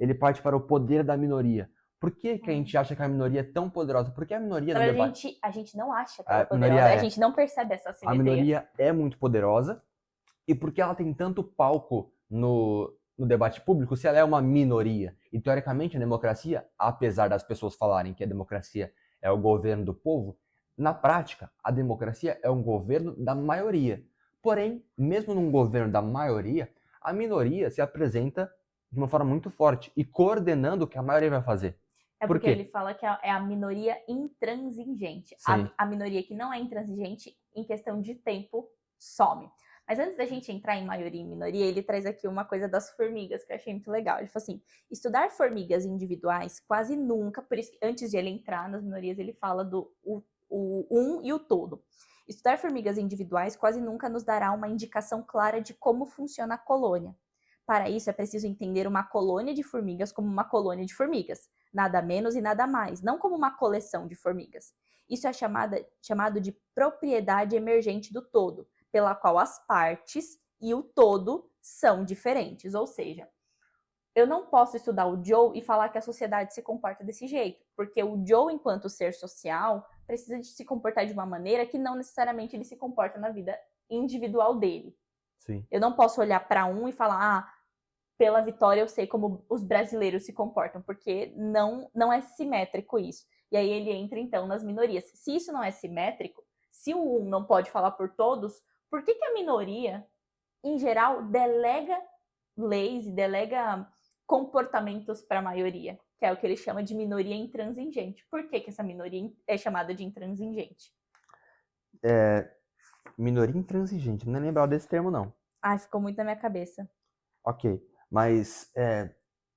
ele parte para o poder da minoria. Por que que a gente acha que a minoria é tão poderosa? Porque a minoria no debate... A gente não acha que ela é A poderosa, minoria a gente não percebe essa A simetria. minoria é muito poderosa, e porque ela tem tanto palco no debate público, se ela é uma minoria. E, teoricamente, a democracia, apesar das pessoas falarem que a democracia é o governo do povo, na prática, a democracia é um governo da maioria. Porém, mesmo num governo da maioria, a minoria se apresenta de uma forma muito forte e coordenando o que a maioria vai fazer. É Por porque quê? ele fala que é a minoria intransigente. Sim. A minoria que não é intransigente, em questão de tempo, some. Mas antes da gente entrar em maioria e minoria, ele traz aqui uma coisa das formigas, que eu achei muito legal. Ele falou assim, estudar formigas individuais quase nunca, por isso que antes de ele entrar nas minorias, ele fala do um e o todo. Estudar formigas individuais quase nunca nos dará uma indicação clara de como funciona a colônia. Para isso, é preciso entender uma colônia de formigas como uma colônia de formigas, nada menos e nada mais, não como uma coleção de formigas. Isso é chamado de propriedade emergente do todo, pela qual as partes e o todo são diferentes. Ou seja, eu não posso estudar o Joe e falar que a sociedade se comporta desse jeito, porque o Joe, enquanto ser social, precisa de se comportar de uma maneira que não necessariamente ele se comporta na vida individual dele. Sim. Eu não posso olhar para um e falar, pela Vitória eu sei como os brasileiros se comportam, porque não é simétrico isso. E aí ele entra, então, nas minorias. Se isso não é simétrico, se o um não pode falar por todos, por que a minoria, em geral, delega leis e delega comportamentos para a maioria? Que é o que ele chama de minoria intransigente. Por que essa minoria é chamada de intransigente? Minoria intransigente, não lembro desse termo, não. Ai, ficou muito na minha cabeça. Ok, mas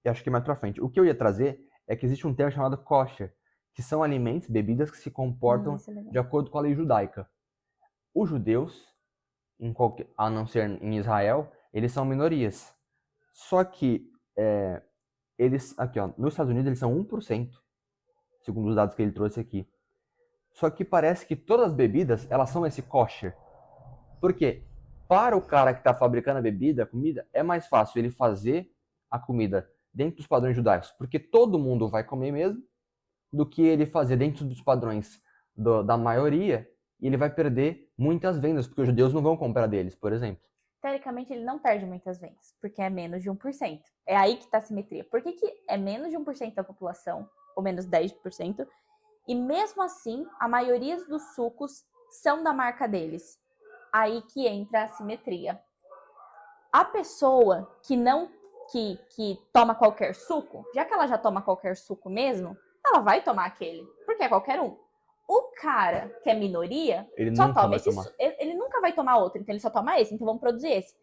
eu acho que mais pra frente. O que eu ia trazer é que existe um termo chamado kosher, que são alimentos, bebidas que se comportam de acordo com a lei judaica. Os judeus, a não ser em Israel, eles são minorias. Só que eles, aqui ó, nos Estados Unidos eles são 1%, segundo os dados que ele trouxe aqui. Só que parece que todas as bebidas, elas são esse kosher. Por quê? Para o cara que está fabricando a bebida, a comida, é mais fácil ele fazer a comida dentro dos padrões judaicos, porque todo mundo vai comer mesmo, do que ele fazer dentro dos padrões da maioria, e ele vai perder muitas vendas, porque os judeus não vão comprar deles, por exemplo. Teoricamente, ele não perde muitas vendas, porque é menos de 1%. É aí que está a simetria. Por que é menos de 1% da população, ou menos 10%, e mesmo assim, a maioria dos sucos são da marca deles? Aí que entra a simetria. A pessoa que toma qualquer suco, já que ela já toma qualquer suco mesmo, ela vai tomar aquele, porque é qualquer um. O cara que é minoria, Ele só nunca toma vai esse, tomar. ele nunca vai tomar outro, então ele só toma esse, então vamos produzir esse.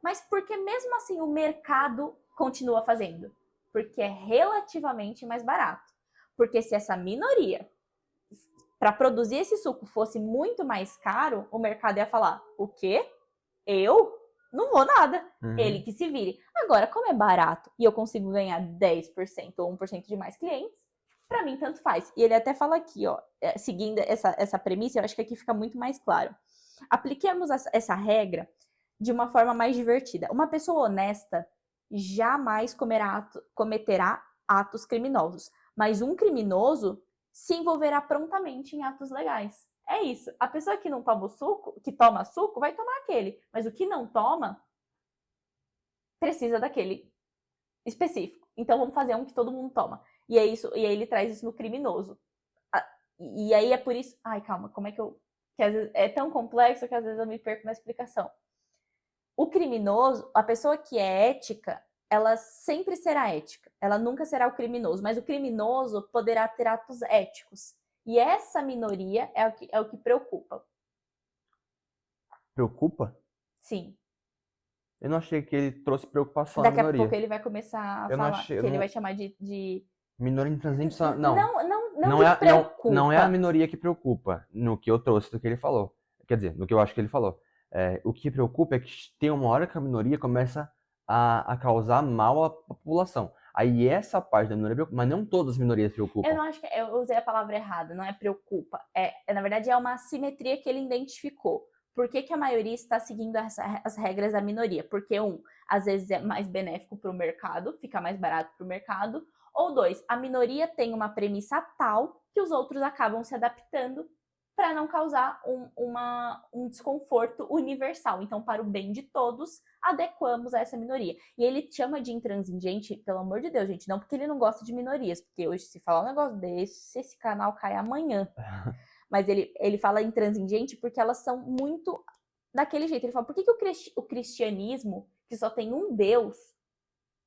Mas porque mesmo assim o mercado continua fazendo? Porque é relativamente mais barato. Porque se essa minoria, para produzir esse suco, fosse muito mais caro, o mercado ia falar, o quê? Eu? Não vou nada. Ele que se vire. Agora, como é barato e eu consigo ganhar 10% ou 1% de mais clientes, para mim tanto faz. E ele até fala aqui, ó, seguindo essa premissa, eu acho que aqui fica muito mais claro. Apliquemos essa regra de uma forma mais divertida. Uma pessoa honesta jamais cometerá atos criminosos, mas um criminoso se envolverá prontamente em atos legais. É isso. A pessoa que não toma o suco, que toma suco, vai tomar aquele. Mas o que não toma, precisa daquele específico. Então vamos fazer um que todo mundo toma. E é isso. E aí ele traz isso no criminoso. E aí é por isso... Ai, calma, como é que eu... Que às vezes é tão complexo que às vezes eu me perco na explicação. O criminoso, a pessoa que é ética, ela sempre será ética. Ela nunca será o criminoso. Mas o criminoso poderá ter atos éticos. E essa minoria é o que preocupa. Preocupa? Sim. Eu não achei que ele trouxe preocupação Daqui à minoria. a pouco ele vai começar a falar, ele vai chamar de... Minoria intransigente só... Não preocupa. Não é a minoria que preocupa, no que eu trouxe do que ele falou. Quer dizer, no que eu acho que ele falou. O que preocupa é que tem uma hora que a minoria começa a causar mal à população. Aí essa parte da minoria preocupa, mas não todas as minorias preocupam. Eu não acho que... Eu usei a palavra errada, não é preocupa. Na verdade, é uma assimetria que ele identificou. Por que que a maioria está seguindo as regras da minoria? Porque, às vezes é mais benéfico para o mercado, fica mais barato para o mercado. Ou 2, a minoria tem uma premissa tal que os outros acabam se adaptando para não causar um desconforto universal. Então, para o bem de todos, adequamos a essa minoria. E ele chama de intransigente, pelo amor de Deus, gente, não porque ele não gosta de minorias, porque hoje, se falar um negócio desse, esse canal cai amanhã. Mas ele fala intransigente porque elas são muito daquele jeito. Ele fala, por que o cristianismo, que só tem um Deus,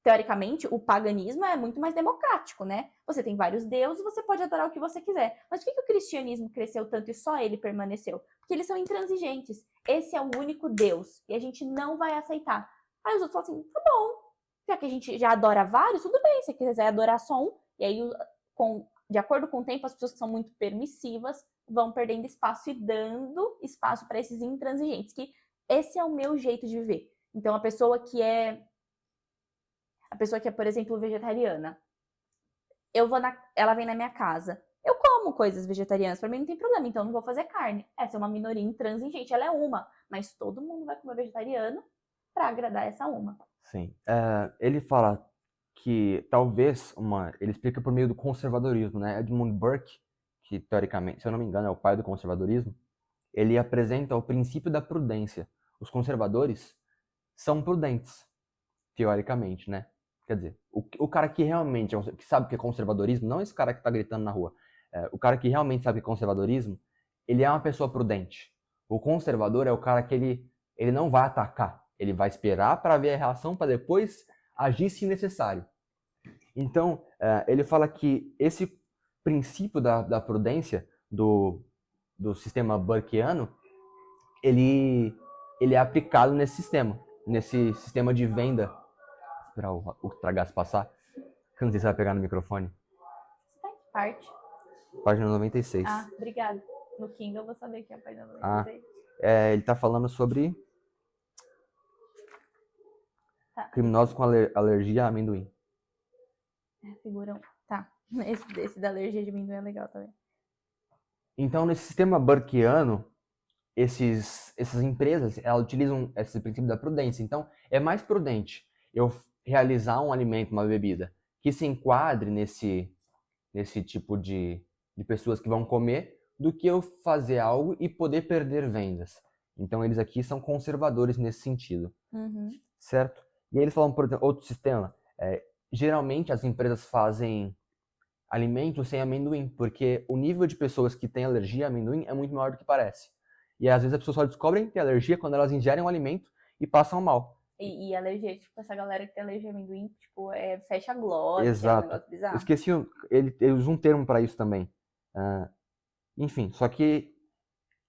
teoricamente, o paganismo é muito mais democrático, né? Você tem vários deuses, você pode adorar o que você quiser. Mas por que o cristianismo cresceu tanto e só ele permaneceu? Porque eles são intransigentes. Esse é o único Deus. E a gente não vai aceitar. Aí os outros falam assim, tá bom. Já que a gente já adora vários, tudo bem. Se você quiser adorar só um. E aí, de acordo com o tempo, as pessoas que são muito permissivas vão perdendo espaço e dando espaço para esses intransigentes. Que esse é o meu jeito de viver. Então, a pessoa que é, por exemplo, vegetariana, ela vem na minha casa, eu como coisas vegetarianas, para mim não tem problema, então eu não vou fazer carne. Essa é uma minoria intransigente, ela é uma, mas todo mundo vai comer vegetariano para agradar essa uma. Sim. Ele fala que talvez ele explica por meio do conservadorismo, né? Edmund Burke, que teoricamente, se eu não me engano, é o pai do conservadorismo, ele apresenta o princípio da prudência. Os conservadores são prudentes, teoricamente, né? Quer dizer, o cara que realmente que sabe o que é conservadorismo, não esse cara que tá gritando na rua. O cara que realmente sabe o que é conservadorismo, ele é uma pessoa prudente. O conservador é o cara que ele não vai atacar. Ele vai esperar para ver a reação para depois agir se necessário. Então, ele fala que esse princípio da prudência do sistema burkeano, ele é aplicado nesse sistema de venda. Esperar o tragaço passar. Eu não sei se vai pegar no microfone. Você tá em que parte? Página 96. Ah, obrigada. No Kindle eu vou saber que é a página 96. Ele tá falando sobre criminosos com alergia a amendoim. Figura 1. Tá. Esse da alergia de amendoim é legal também. Então, nesse sistema burkeano, essas empresas, elas utilizam esse princípio da prudência. Então, é mais prudente eu realizar um alimento, uma bebida, que se enquadre nesse tipo de pessoas que vão comer, do que eu fazer algo e poder perder vendas. Então, eles aqui são conservadores nesse sentido. Certo? E aí eles falam, por exemplo, outro sistema. Geralmente, as empresas fazem alimentos sem amendoim, porque o nível de pessoas que têm alergia a amendoim é muito maior do que parece. E às vezes as pessoas só descobrem que tem alergia quando elas ingerem um alimento e passam mal. E alergia, tipo, essa galera que tem alergia a amendoim, tipo, fecha a glote, Exato. É um negócio bizarro. Eu esqueci, ele usa um termo para isso também. Enfim, só que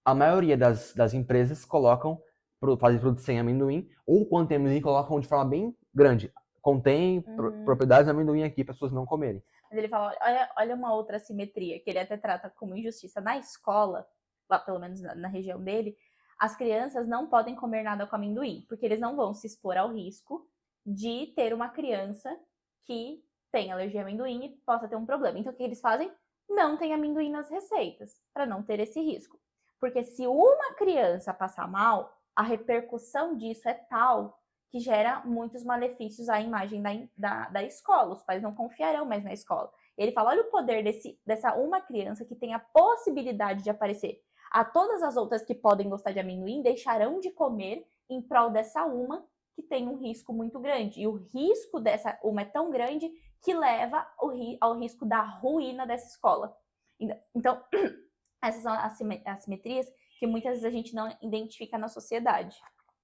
a maioria das empresas fazem produto sem amendoim, ou quando tem amendoim, colocam de forma bem grande. Contém propriedades de amendoim aqui para as pessoas não comerem. Mas ele fala, olha uma outra assimetria, que ele até trata como injustiça. Na escola, lá pelo menos na região dele, as crianças não podem comer nada com amendoim, porque eles não vão se expor ao risco de ter uma criança que tem alergia a amendoim e possa ter um problema. Então, o que eles fazem? Não tem amendoim nas receitas, para não ter esse risco. Porque se uma criança passar mal, a repercussão disso é tal que gera muitos malefícios à imagem da escola. Os pais não confiarão mais na escola. Ele fala, olha o poder dessa uma criança que tem a possibilidade de aparecer. A todas as outras que podem gostar de amendoim deixarão de comer em prol dessa uma que tem um risco muito grande. E o risco dessa uma é tão grande que leva ao risco da ruína dessa escola. Então, essas são as assimetrias que muitas vezes a gente não identifica na sociedade.